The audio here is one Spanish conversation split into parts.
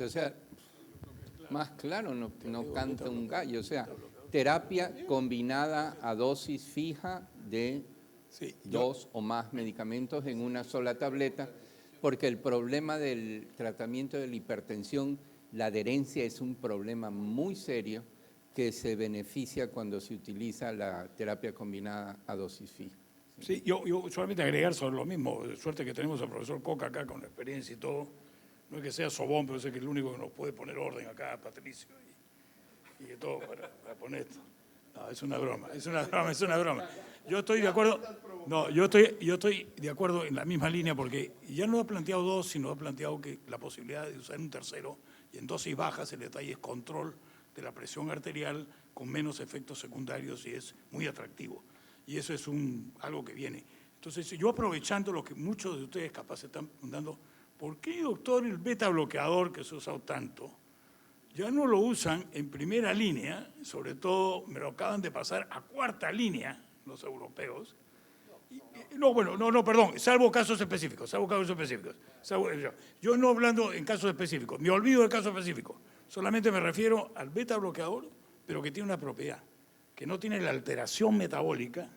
Exactamente, o sea, más claro no canta un gallo, o sea, terapia combinada a dosis fija de Sí, dos o más medicamentos en una sola tableta, porque el problema del tratamiento de la hipertensión, la adherencia es un problema muy serio que se beneficia cuando se utiliza la terapia combinada a dosis fija. Sí, yo solamente agregar sobre lo mismo, suerte que tenemos al profesor Coca acá con la experiencia y todo, no es que sea sobón, pero sé que es el único que nos puede poner orden acá, Patricio, y de todo para poner esto. No, es una broma, es una broma. Yo estoy de acuerdo, no, yo estoy de acuerdo en la misma línea porque ya no ha planteado dos, sino ha planteado que la posibilidad de usar un tercero y en dosis bajas el detalle es control de la presión arterial con menos efectos secundarios y es muy atractivo. Y eso es algo que viene. Entonces, yo aprovechando lo que muchos de ustedes capaz están preguntando, ¿por qué, doctor, el beta bloqueador que se ha usado tanto, ya no lo usan en primera línea? Sobre todo me lo acaban de pasar a cuarta línea los europeos. Perdón, salvo casos específicos. Yo no hablando en casos específicos, me olvido del caso específico. Solamente me refiero al beta bloqueador, pero que tiene una propiedad, que no tiene la alteración metabólica,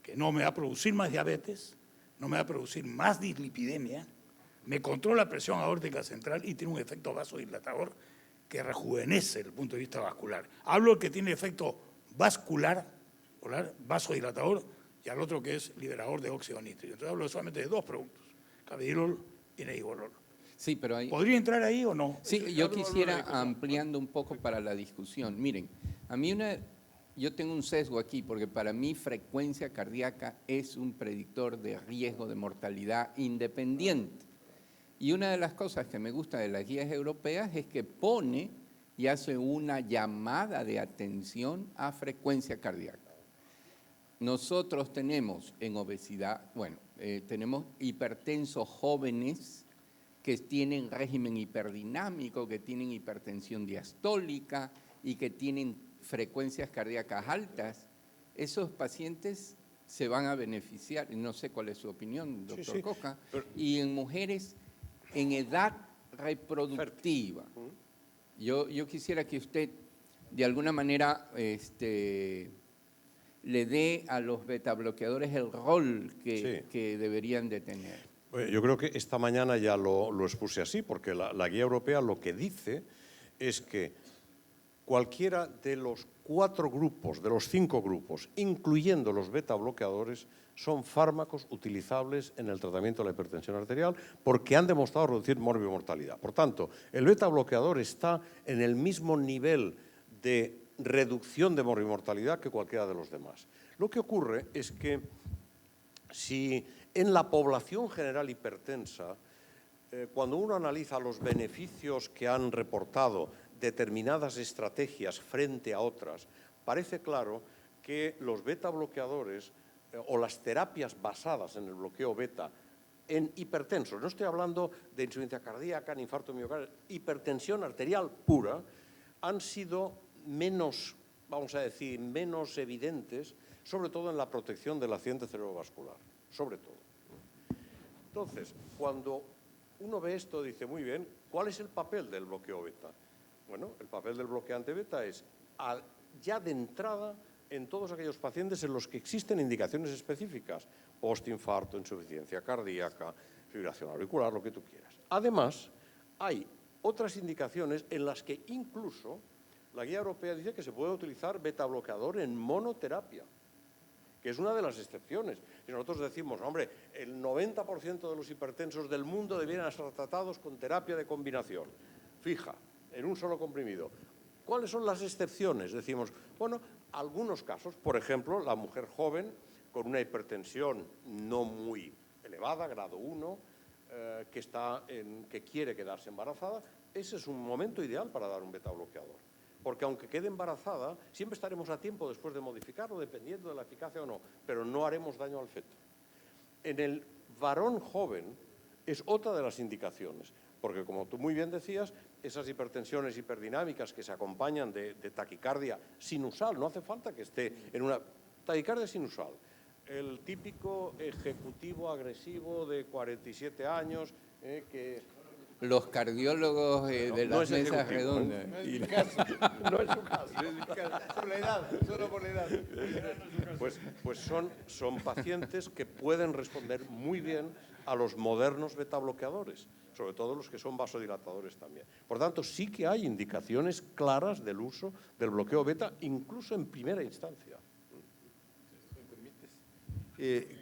que no me va a producir más diabetes, no me va a producir más dislipidemia, me controla la presión aórtica central y tiene un efecto vasodilatador que rejuvenece desde el punto de vista vascular. Hablo del que tiene efecto vascular, vasodilatador, y al otro que es liberador de óxido nítrico. Entonces hablo solamente de dos productos, cannabidiol y nebivolol. Sí, pero hay... ¿Podría entrar ahí o no? Sí, yo quisiera ampliando un poco para la discusión. Miren, a mí yo tengo un sesgo aquí porque para mí frecuencia cardíaca es un predictor de riesgo de mortalidad independiente. Y una de las cosas que me gusta de las guías europeas es que pone y hace una llamada de atención a frecuencia cardíaca. Nosotros tenemos en obesidad, tenemos hipertensos jóvenes que tienen régimen hiperdinamico, que tienen hipertensión diastólica y que tienen frecuencias cardíacas altas. Esos pacientes se van a beneficiar, no sé cuál es su opinión, doctor Coca, y en mujeres en edad reproductiva. Yo quisiera que usted, de alguna manera, le dé a los betabloqueadores el rol que deberían de tener. Yo creo que esta mañana ya lo expuse así, porque la guía europea lo que dice es que cualquiera de los 4 grupos, de los 5 grupos, incluyendo los betabloqueadores, son fármacos utilizables en el tratamiento de la hipertensión arterial porque han demostrado reducir morbimortalidad. Por tanto, el betabloqueador está en el mismo nivel de reducción de morbimortalidad que cualquiera de los demás. Lo que ocurre es que si en la población general hipertensa, cuando uno analiza los beneficios que han reportado determinadas estrategias frente a otras, parece claro que los beta bloqueadores o las terapias basadas en el bloqueo beta en hipertensos, no estoy hablando de insuficiencia cardíaca ni infarto miocardio, hipertensión arterial pura, han sido menos, vamos a decir, menos evidentes, sobre todo en la protección del accidente cerebrovascular, sobre todo. Entonces, cuando uno ve esto, dice, muy bien, ¿cuál es el papel del bloqueo beta? Bueno, el papel del bloqueante beta es, ya de entrada, en todos aquellos pacientes en los que existen indicaciones específicas, postinfarto, insuficiencia cardíaca, fibrilación auricular, lo que tú quieras. Además, hay otras indicaciones en las que incluso la guía europea dice que se puede utilizar beta bloqueador en monoterapia, que es una de las excepciones. Y nosotros decimos, hombre, el 90% de los hipertensos del mundo debieran ser tratados con terapia de combinación, fija, en un solo comprimido. ¿Cuáles son las excepciones? Decimos, bueno, algunos casos, por ejemplo, la mujer joven con una hipertensión no muy elevada, grado 1, que quiere quedarse embarazada, ese es un momento ideal para dar un beta bloqueador. Porque aunque quede embarazada, siempre estaremos a tiempo después de modificarlo, dependiendo de la eficacia o no, pero no haremos daño al feto. En el varón joven es otra de las indicaciones, porque como tú muy bien decías, esas hipertensiones hiperdinámicas que se acompañan de taquicardia sinusal, no hace falta que esté en una taquicardia sinusal, el típico ejecutivo agresivo de 47 años que... los cardiólogos de no las es mesas ejecutivo, redondas. No es su caso. Por la edad, solo por la edad. Pues son pacientes que pueden responder muy bien a los modernos betabloqueadores, sobre todo los que son vasodilatadores también. Por tanto, sí que hay indicaciones claras del uso del bloqueo beta, incluso en primera instancia.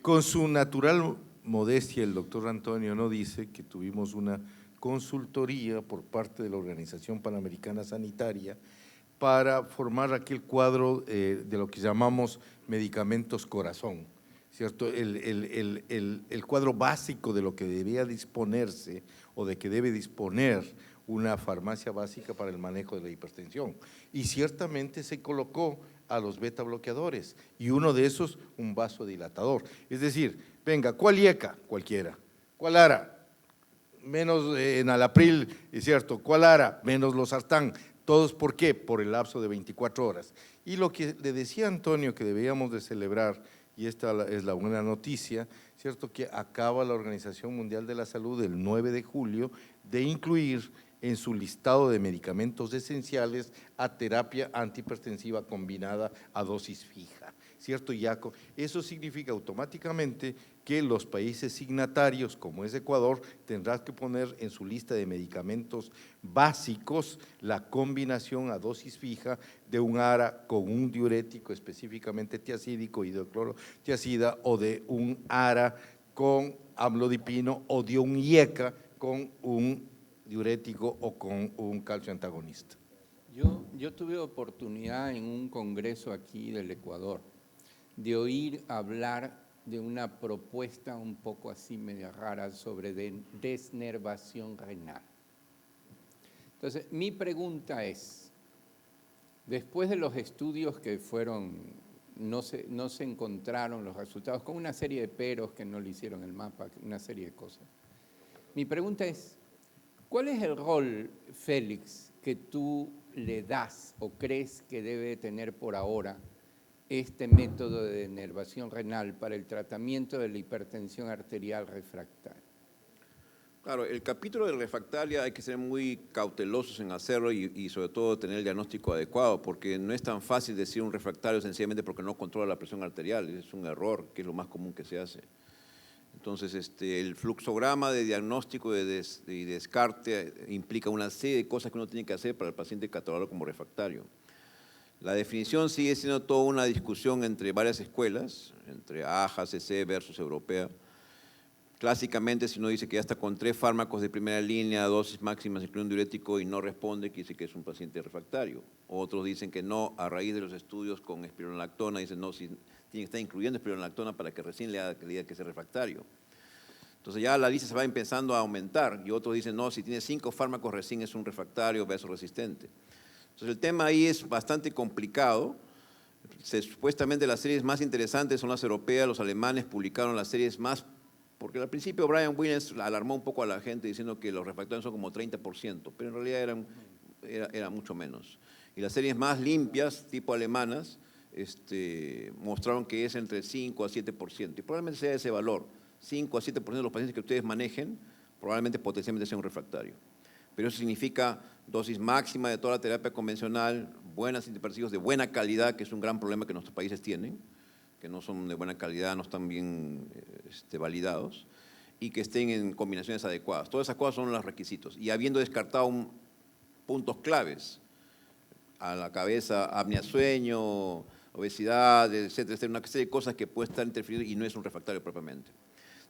Con su natural modestia, el doctor Antonio no dice que tuvimos una consultoría por parte de la Organización Panamericana Sanitaria para formar aquel cuadro de lo que llamamos medicamentos corazón, ¿cierto? El cuadro básico de lo que debía disponerse o de que debe disponer una farmacia básica para el manejo de la hipertensión. Y ciertamente se colocó a los beta bloqueadores y uno de esos un vasodilatador. Es decir, venga, ¿cuál IECA? Cualquiera. ¿Cuál ARA? Menos enalapril, es cierto. ¿Cuál ARA? Menos losartán. ¿Todos por qué? Por el lapso de 24 horas. Y lo que le decía Antonio que debíamos de celebrar, y esta es la buena noticia, cierto que acaba la Organización Mundial de la Salud el 9 de julio de incluir en su listado de medicamentos esenciales a terapia antihipertensiva combinada a dosis fija, ¿cierto? Eso significa automáticamente que los países signatarios, como es Ecuador, tendrán que poner en su lista de medicamentos básicos la combinación a dosis fija de un ARA con un diurético específicamente tiacídico, hidroclorotiacida, o de un ARA con amlodipino, o de un IECA con un diurético o con un calcio antagonista. Yo tuve oportunidad en un congreso aquí del Ecuador de oír hablar de una propuesta un poco así media rara sobre desnervación renal. Entonces, mi pregunta es, después de los estudios que fueron, no se encontraron los resultados, con una serie de peros que no le hicieron el mapa, una serie de cosas. Mi pregunta es, ¿cuál es el rol, Félix, que tú le das o crees que debe tener por ahora este método de denervación renal para el tratamiento de la hipertensión arterial refractaria? Claro, el capítulo de refractaria hay que ser muy cautelosos en hacerlo y sobre todo tener el diagnóstico adecuado, porque no es tan fácil decir un refractario sencillamente porque no controla la presión arterial, es un error, que es lo más común que se hace. Entonces, el fluxograma de diagnóstico y descarte implica una serie de cosas que uno tiene que hacer para el paciente catalogarlo como refractario. La definición sigue siendo toda una discusión entre varias escuelas, entre AJA, CC versus europea. Clásicamente, si uno dice que ya está con 3 fármacos de primera línea, dosis máximas, incluyendo un diurético, y no responde, quiere decir que es un paciente refractario. Otros dicen que no, a raíz de los estudios con espironolactona, dicen no, si tiene que estar incluyendo espironolactona para que recién le diga que es refractario. Entonces ya la lista se va empezando a aumentar, y otros dicen no, si tiene 5 fármacos recién es un refractario vasoresistente. Entonces el tema ahí es bastante complicado. Supuestamente las series más interesantes son las europeas, los alemanes publicaron las series más, porque al principio Brian Williams alarmó un poco a la gente diciendo que los refractarios son como 30%, pero en realidad era mucho menos. Y las series más limpias, tipo alemanas, mostraron que es entre 5 a 7%, y probablemente sea ese valor, 5 a 7% de los pacientes que ustedes manejen, probablemente potencialmente sea un refractario. Pero eso significa dosis máxima de toda la terapia convencional, buenos antihipertensivos de buena calidad, que es un gran problema que nuestros países tienen, que no son de buena calidad, no están bien validados, y que estén en combinaciones adecuadas. Todas esas cosas son los requisitos. Y habiendo descartado puntos claves, a la cabeza apnea sueño, obesidad, etcétera, etcétera, una serie de cosas que puede estar interfiriendo y no es un refractario propiamente.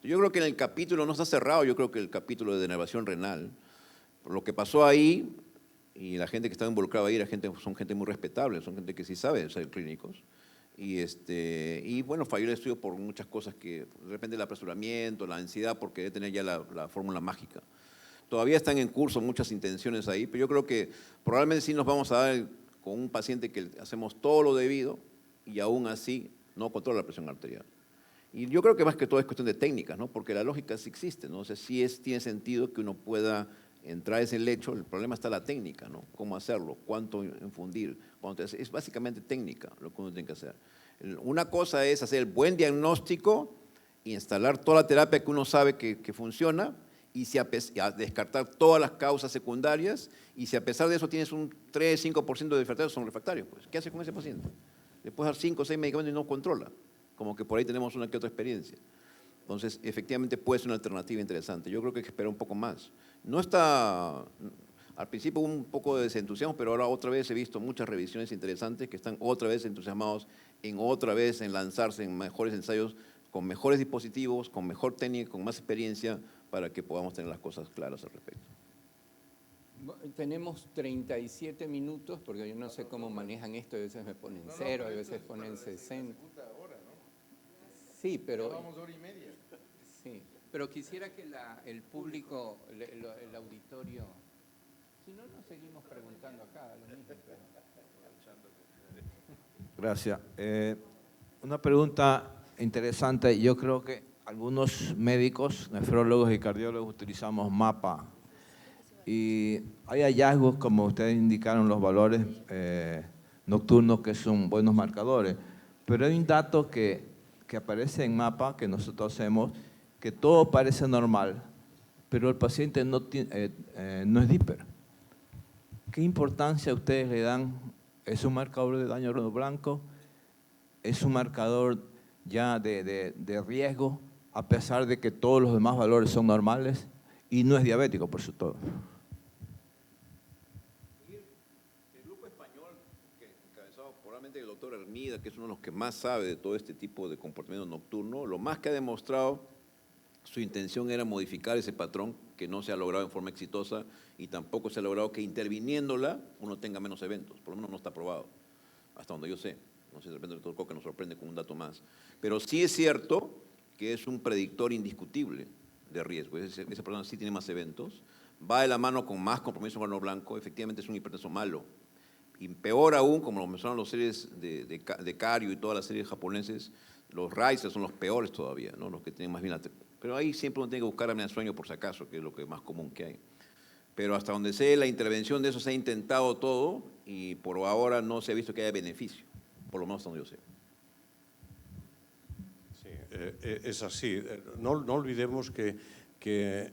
Yo creo que en el capítulo no está cerrado, yo creo que el capítulo de denervación renal, por lo que pasó ahí, y la gente que estaba involucrada ahí son gente muy respetable, son gente que sí sabe ser clínicos, y bueno, falló el estudio por muchas cosas que, de repente el apresuramiento, la ansiedad por querer tener ya la fórmula mágica. Todavía están en curso muchas intenciones ahí, pero yo creo que probablemente sí nos vamos a dar con un paciente que hacemos todo lo debido y aún así no controla la presión arterial. Y yo creo que más que todo es cuestión de técnicas, ¿no? Porque la lógica sí existe, ¿no? O sea, sí tiene sentido que uno pueda entrar a ese lecho, el problema está la técnica, ¿no? Cómo hacerlo, cuánto infundir, es básicamente técnica lo que uno tiene que hacer. Una cosa es hacer el buen diagnóstico, instalar toda la terapia que uno sabe que funciona, y si a descartar todas las causas secundarias, y si a pesar de eso tienes un 3-5% de refractarios, son refractarios, pues, ¿qué hace con ese paciente? Le puedes dar 5 o 6 medicamentos y no controla, como que por ahí tenemos una que otra experiencia. Entonces, efectivamente puede ser una alternativa interesante. Yo creo que hay que esperar un poco más. No está, al principio hubo un poco de desentusiasmo, pero ahora otra vez he visto muchas revisiones interesantes que están otra vez entusiasmados en lanzarse en mejores ensayos, con mejores dispositivos, con mejor técnica, con más experiencia, para que podamos tener las cosas claras al respecto. Tenemos 37 minutos, porque yo no sé cómo manejan esto, a veces me ponen 0, a veces ponen 60. Sí, pero... Llevamos hora y media. Sí, pero quisiera que el público, el auditorio... Si no, nos seguimos preguntando acá, lo mismo. Pero... Gracias. Una pregunta interesante. Yo creo que algunos médicos, nefrólogos y cardiólogos utilizamos MAPA. Y hay hallazgos, como ustedes indicaron, los valores nocturnos que son buenos marcadores. Pero hay un dato que aparece en MAPA, que nosotros hacemos, que todo parece normal, pero el paciente no es DIPER. ¿Qué importancia ustedes le dan? ¿Es un marcador de daño blanco? ¿Es un marcador ya de riesgo, a pesar de que todos los demás valores son normales? Y no es diabético, por su todo. El grupo español, encabezado probablemente el doctor Hermida, que es uno de los que más sabe de todo este tipo de comportamiento nocturno, lo más que ha demostrado, su intención era modificar ese patrón, que no se ha logrado en forma exitosa, y tampoco se ha logrado que interviniéndola uno tenga menos eventos. Por lo menos no está probado, hasta donde yo sé. No sé, de repente el doctor Coca nos sorprende con un dato más. Pero sí es cierto que es un predictor indiscutible de riesgo. Esa persona sí tiene más eventos, va de la mano con más compromiso con el blanco, efectivamente es un hipertenso malo. Y peor aún, como lo mencionaron las series de Cario y todas las series japoneses, los Riser son los peores todavía, ¿no? Los que tienen más bien pero ahí siempre uno tiene que buscar apnea del sueño por si acaso, que es lo que más común que hay. Pero hasta donde sé, la intervención de eso se ha intentado todo y por ahora no se ha visto que haya beneficio, por lo menos hasta donde yo sé. Sí, es así. No olvidemos que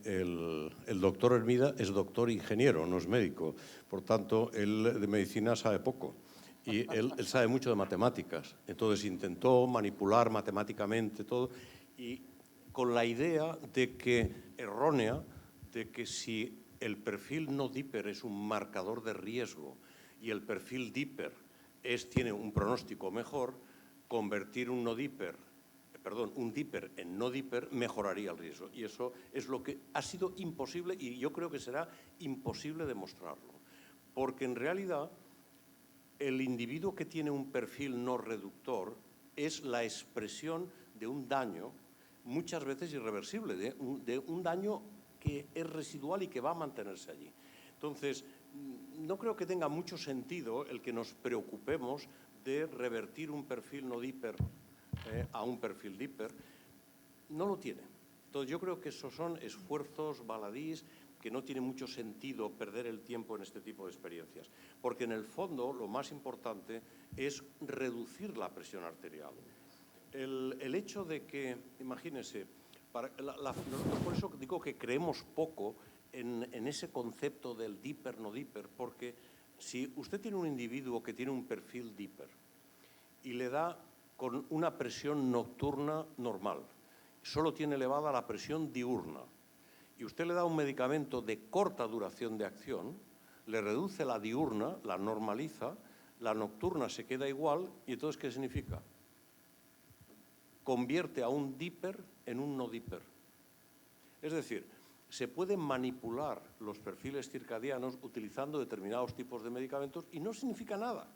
el doctor Hermida es doctor ingeniero, no es médico. Por tanto, él de medicina sabe poco. Y él sabe mucho de matemáticas. Entonces intentó manipular matemáticamente todo y con la idea de que, errónea, de que si el perfil no DIPER es un marcador de riesgo y el perfil DIPER tiene un pronóstico mejor, convertir un DIPER en no DIPER mejoraría el riesgo. Y eso es lo que ha sido imposible y yo creo que será imposible demostrarlo. Porque en realidad el individuo que tiene un perfil no reductor es la expresión de un daño muchas veces irreversible, de un daño que es residual y que va a mantenerse allí. Entonces, no creo que tenga mucho sentido el que nos preocupemos de revertir un perfil no DIPER a un perfil DIPER. No lo tiene. Entonces, yo creo que esos son esfuerzos baladís que no tiene mucho sentido perder el tiempo en este tipo de experiencias, porque en el fondo lo más importante es reducir la presión arterial. El hecho de que, imagínense, por eso digo que creemos poco en ese concepto del DIPER, no DIPER, porque si usted tiene un individuo que tiene un perfil DIPER y le da con una presión nocturna normal, solo tiene elevada la presión diurna, y usted le da un medicamento de corta duración de acción, le reduce la diurna, la normaliza, la nocturna se queda igual, y entonces, ¿qué significa? Convierte a un DIPER en un no DIPER. Es decir, se pueden manipular los perfiles circadianos utilizando determinados tipos de medicamentos y no significa nada.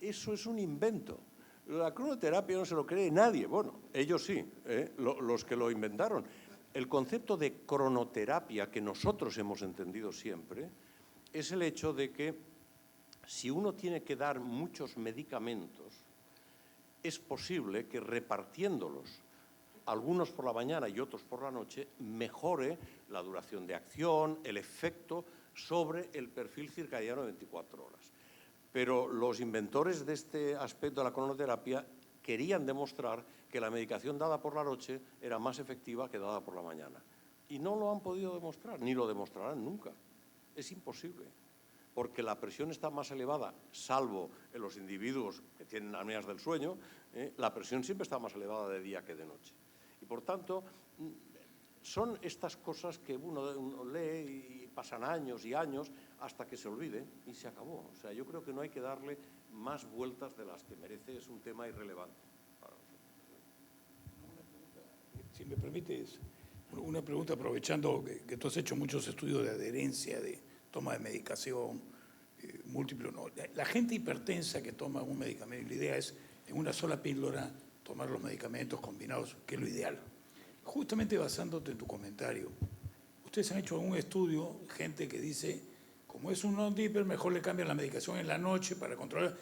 Eso es un invento. La cronoterapia no se lo cree nadie. Bueno, ellos sí, los que lo inventaron. El concepto de cronoterapia que nosotros hemos entendido siempre es el hecho de que si uno tiene que dar muchos medicamentos, es posible que repartiéndolos, algunos por la mañana y otros por la noche, mejore la duración de acción, el efecto sobre el perfil circadiano de 24 horas. Pero los inventores de este aspecto de la cronoterapia querían demostrar que la medicación dada por la noche era más efectiva que dada por la mañana. Y no lo han podido demostrar, ni lo demostrarán nunca. Es imposible, porque la presión está más elevada, salvo en los individuos que tienen apneas del sueño, la presión siempre está más elevada de día que de noche. Y por tanto, son estas cosas que uno lee y pasan años y años hasta que se olvide y se acabó. O sea, yo creo que no hay que darle más vueltas de las que merece, es un tema irrelevante. Si me permites, una pregunta aprovechando que tú has hecho muchos estudios de adherencia, de toma de medicación múltiple o no. La gente hipertensa que toma un medicamento, la idea es en una sola píldora tomar los medicamentos combinados, que es lo ideal. Justamente basándote en tu comentario, ustedes han hecho un estudio, gente que dice, como es un non-dipper, mejor le cambian la medicación en la noche para controlar.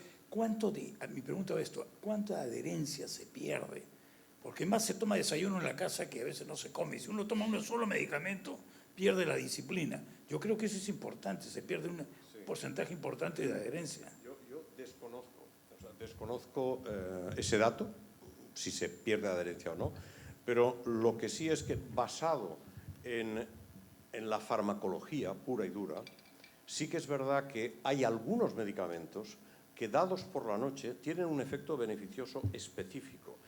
Mi pregunta es esto, ¿cuánta adherencia se pierde? Porque más se toma desayuno en la casa que a veces no se come. Si uno toma un solo medicamento, pierde la disciplina. Yo creo que eso es importante, se pierde un porcentaje importante de adherencia. Yo desconozco ese dato, si se pierde adherencia o no, pero lo que sí es que basado en la farmacología pura y dura, sí que es verdad que hay algunos medicamentos que dados por la noche tienen un efecto beneficioso específico.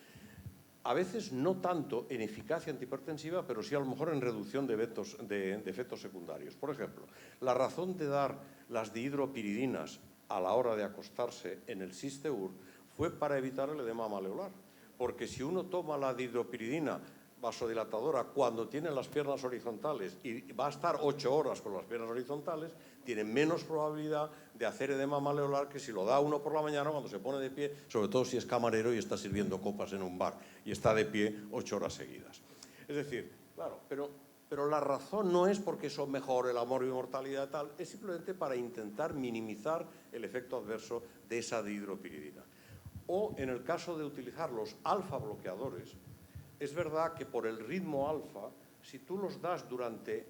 A veces no tanto en eficacia antihipertensiva, pero sí a lo mejor en reducción de efectos secundarios. Por ejemplo, la razón de dar las dihidropiridinas a la hora de acostarse en el SISTEUR fue para evitar el edema maleolar. Porque si uno toma la dihidropiridina vasodilatadora cuando tiene las piernas horizontales y va a estar 8 horas con las piernas horizontales, tiene menos probabilidad de hacer edema maleolar que si lo da uno por la mañana cuando se pone de pie, sobre todo si es camarero y está sirviendo copas en un bar y está de pie 8 horas seguidas. Es decir, claro, pero la razón no es porque eso mejore la mortalidad tal, es simplemente para intentar minimizar el efecto adverso de esa dihidropiridina. O en el caso de utilizar los alfa bloqueadores, es verdad que por el ritmo alfa, si tú los das durante